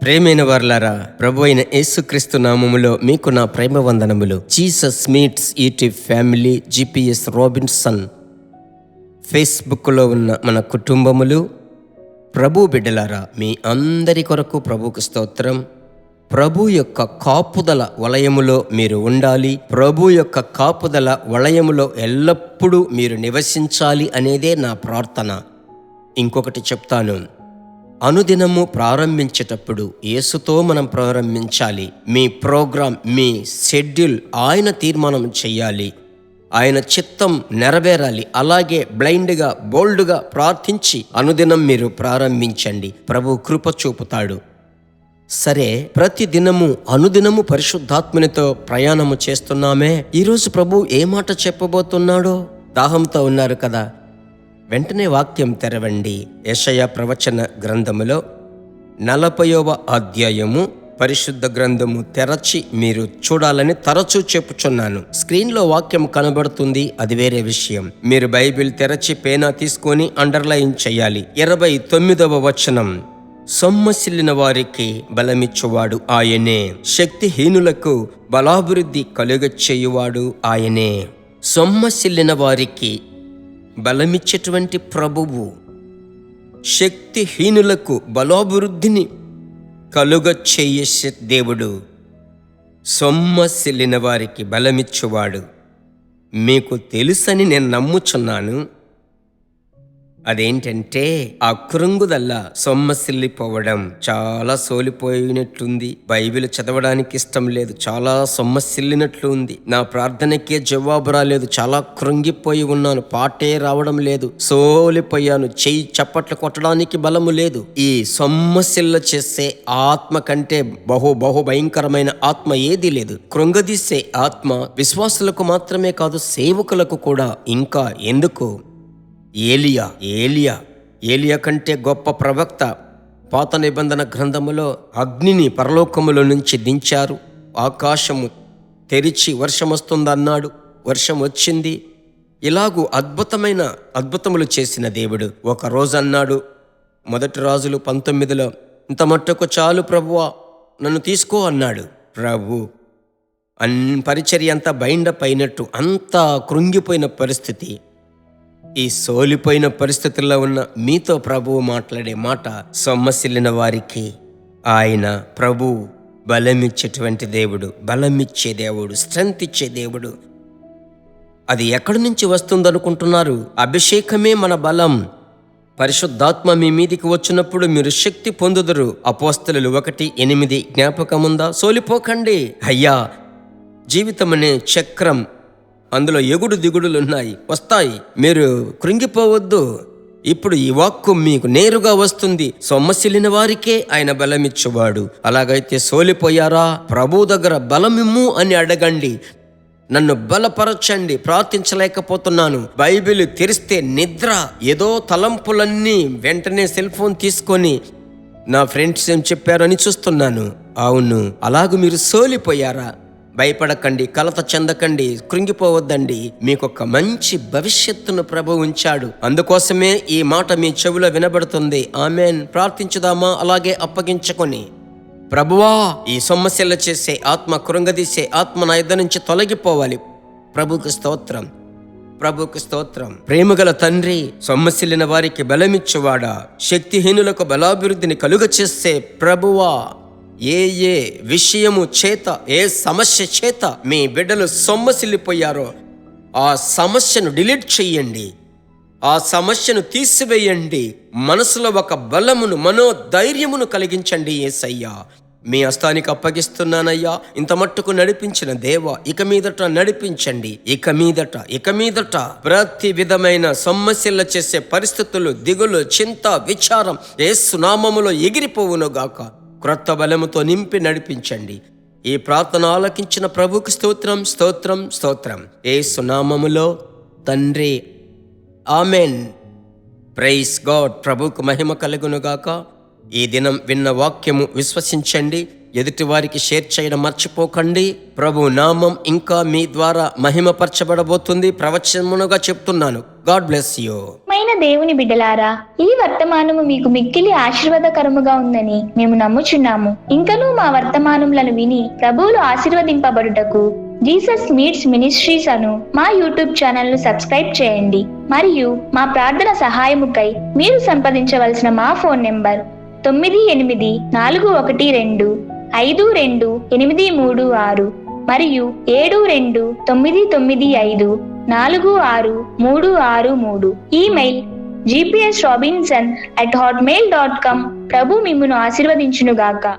ప్రేమైన వారలారా, ప్రభు అయిన యేసుక్రీస్తు నామములో మీకు నా ప్రేమ వందనములు. Jesus meets YouTube family, GPS Robinson ఫేస్బుక్లో ఉన్న మన కుటుంబములు, ప్రభు బిడ్డలారా, మీ అందరి కొరకు ప్రభుకు స్తోత్రం. ప్రభు యొక్క కాపుదల వలయములో మీరు ఉండాలి. ప్రభు యొక్క కాపుదల వలయములో ఎల్లప్పుడూ మీరు నివసించాలి అనేదే నా ప్రార్థన. ఇంకొకటి చెప్తాను, అనుదినము ప్రారంభించేటప్పుడు యేసుతో మనం ప్రారంభించాలి. మీ ప్రోగ్రాం, మీ షెడ్యూల్ ఆయన తీర్మానం చేయాలి. ఆయన చిత్తం నెరవేరాలి. అలాగే బ్లైండ్గా, బోల్డ్గా ప్రార్థించి అనుదినం మీరు ప్రారంభించండి. ప్రభు కృప చూపుతాడు. సరే, ప్రతి దినము అనుదినము పరిశుద్ధాత్మనితో ప్రయాణము చేస్తున్నామే. ఈరోజు ప్రభు ఏ మాట చెప్పబోతున్నాడో, దాహంతో ఉన్నారు కదా, వెంటనే వాక్యం తెరవండి. యెషయా ప్రవచన గ్రంథములో 40వ అధ్యాయము పరిశుద్ధ గ్రంథము తెరచి మీరు చూడాలని తరచూ చెప్పుచున్నాను. స్క్రీన్లో వాక్యం కనబడుతుంది, అది వేరే విషయం. మీరు బైబిల్ తెరచి పేనా తీసుకొని అండర్లైన్ చేయాలి. 29వ వచనం, సొమ్మసిల్లిన వారికి బలమిచ్చువాడు ఆయనే, శక్తిహీనులకు బలాభివృద్ధి కలుగచేయువాడు ఆయనే. సొమ్మసిల్లిన వారికి బలమిచ్చేటువంటి ప్రభువు, శక్తిహీనులకు బలాభివృద్ధిని కలుగ చేసే దేవుడు, సొమ్మసిల్లిన వారికి బలమిచ్చువాడు. మీకు తెలుసని నేను నమ్ముచున్నాను. అదేంటంటే, ఆ కృంగుదల్లా సొమ్మసిల్లిపోవడం. చాలా సోలిపోయినట్లుంది, బైబిల్ చదవడానికి ఇష్టం లేదు, చాలా సొమ్మసిల్లినట్లు ఉంది, నా ప్రార్థనకే జవాబు రాలేదు, చాలా కృంగిపోయి ఉన్నాను, పాటే రావడం లేదు, సోలిపోయాను, చెయ్యి చప్పట్లు కొట్టడానికి బలము లేదు. ఈ సొమ్మసిల్ల చేసే ఆత్మ కంటే బహు భయంకరమైన ఆత్మ ఏదీ లేదు. కృంగదీసే ఆత్మ విశ్వాసులకు మాత్రమే కాదు, సేవకులకు కూడా. ఇంకా ఎందుకు? ఏలియా కంటే గొప్ప ప్రవక్త. పాత నిబంధన గ్రంథములో అగ్నిని పరలోకములో నుంచి దించారు. ఆకాశము తెరిచి వర్షం వస్తుందన్నాడు, వర్షం వచ్చింది. ఇలాగూ అద్భుతములు చేసిన దేవుడు. ఒక రోజు అన్నాడు, 1 రాజులు 19లో, ఇంత మట్టుకు చాలు ప్రభువా, నన్ను తీసుకో అన్నాడు. ప్రభు పరిచర్య అంతా బైండప్ అయినట్టు, అంతా కృంగిపోయిన పరిస్థితి. ఈ సోలిపోయిన పరిస్థితుల్లో ఉన్న మీతో ప్రభువు మాట్లాడే మాట, సొమ్మసిల్లిన వారికి ఆయన ప్రభు బలమిచ్చేటువంటి దేవుడు, బలమిచ్చే దేవుడు, స్ట్రెంత్ ఇచ్చే దేవుడు. అది ఎక్కడి నుంచి వస్తుందనుకుంటున్నారు? అభిషేకమే మన బలం. పరిశుద్ధాత్మ మీ మీదికి వచ్చినప్పుడు మీరు శక్తి పొందుదురు. అపోస్తలులు 1:8 జ్ఞాపకముందా? సోలిపోకండి. అయ్యా, జీవితం అనే చక్రం, అందులో ఎగుడు దిగుడులు ఉన్నాయి, వస్తాయి. మీరు కృంగిపోవద్దు. ఇప్పుడు ఈ వాక్కు మీకు నేరుగా వస్తుంది. సొమ్మసిల్లిన వారికే ఆయన బలమిచ్చువాడు. అలాగైతే సోలిపోయారా? ప్రభు దగ్గర బలమిమ్ము అని అడగండి. నన్ను బలపరచండి, ప్రార్థించలేకపోతున్నాను. బైబిల్ తెరిస్తే నిద్ర, ఏదో తలంపులన్నీ. వెంటనే సెల్ ఫోన్ తీసుకొని నా ఫ్రెండ్స్ ఏం చెప్పారు అని చూస్తున్నాను. అవును, అలాగూ మీరు సోలిపోయారా? భయపడకండి, కలత చెందకండి, కృంగిపోవద్దండి. మీకొక మంచి భవిష్యత్తును ప్రభు ఉంచాడు. అందుకోసమే ఈ మాట మీ చెవిలో వినబడుతుంది. ఆమేన్. ప్రార్థించుదామా? అలాగే అప్పగించుకొని, ప్రభువా, ఈ సొమ్మసిల్ల చేసే ఆత్మ, కృంగదీసే ఆత్మ నా యుద్ధ నుంచి తొలగిపోవాలి. ప్రభుకు స్తోత్రం, ప్రభుకు స్తోత్రం. ప్రేమగల తండ్రి, సొమ్మసిల్లిన వారికి బలమిచ్చువాడా, శక్తిహీనులకు బలాభివృద్ధిని కలుగ చేసే ప్రభువా, ఏ విషయము చేత, ఏ సమస్య చేత మీ బిడ్డలు సొమ్మసిల్లిపోయారో ఆ సమస్యను డిలీట్ చెయ్యండి, ఆ సమస్యను తీసివేయండి. మనసులో ఒక బలమును, మనోధైర్యమును కలిగించండి. యేసయ్యా, మీ హస్తానికి అప్పగిస్తున్నానయ్యా. ఇంత మట్టుకు నడిపించిన దేవా, ఇక మీదట నడిపించండి. ఇక మీదట ప్రతి విధమైన సొమ్మసిల్ల చేసే పరిస్థితులు, దిగులు, చింత, విచారం యేసు నామములో ఎగిరిపోవునుగాక. క్రొత్త బలముతో నింపి నడిపించండి. ఈ ప్రార్థన ఆలకించిన ప్రభుకు స్తోత్రం, స్తోత్రం, స్తోత్రం. యేసు నామములో తండ్రి, ఆమెన్. Praise God. ప్రభుకు మహిమ కలుగునుగాక. ఈ దినం విన్న వాక్యము విశ్వసించండి. ఎదుటి వారికి షేర్ చేయడం మర్చిపోకండి. ప్రభు నామం ఇంకా మీ ద్వారా మహిమపరచబడబోతుంది. ప్రవచనముగా చెప్తున్నాను. God bless you. దేవుని బిడ్డలారా, ఈ వర్తమానము మీకు మిక్కిలి ఆశీర్వాదకరముగా ఉందని మేము నమ్ముచున్నాము. ఇంకనూ మా వర్తమానములను విని ప్రభువులు ఆశీర్వదింపబడుటకు జీసస్ మీట్స్ మినిస్ట్రీస్ అను మా యూట్యూబ్ ఛానల్ ను సబ్స్క్రైబ్ చేయండి. మరియు మా ప్రార్థన సహాయముకై మీరు సంప్రదించవలసిన మా ఫోన్ నెంబర్ 9842522836 మరియు 72995463. Email gpsrobinson@hotmail.com. ప్రభు మిమ్మును ఆశీర్వదించునుగాక.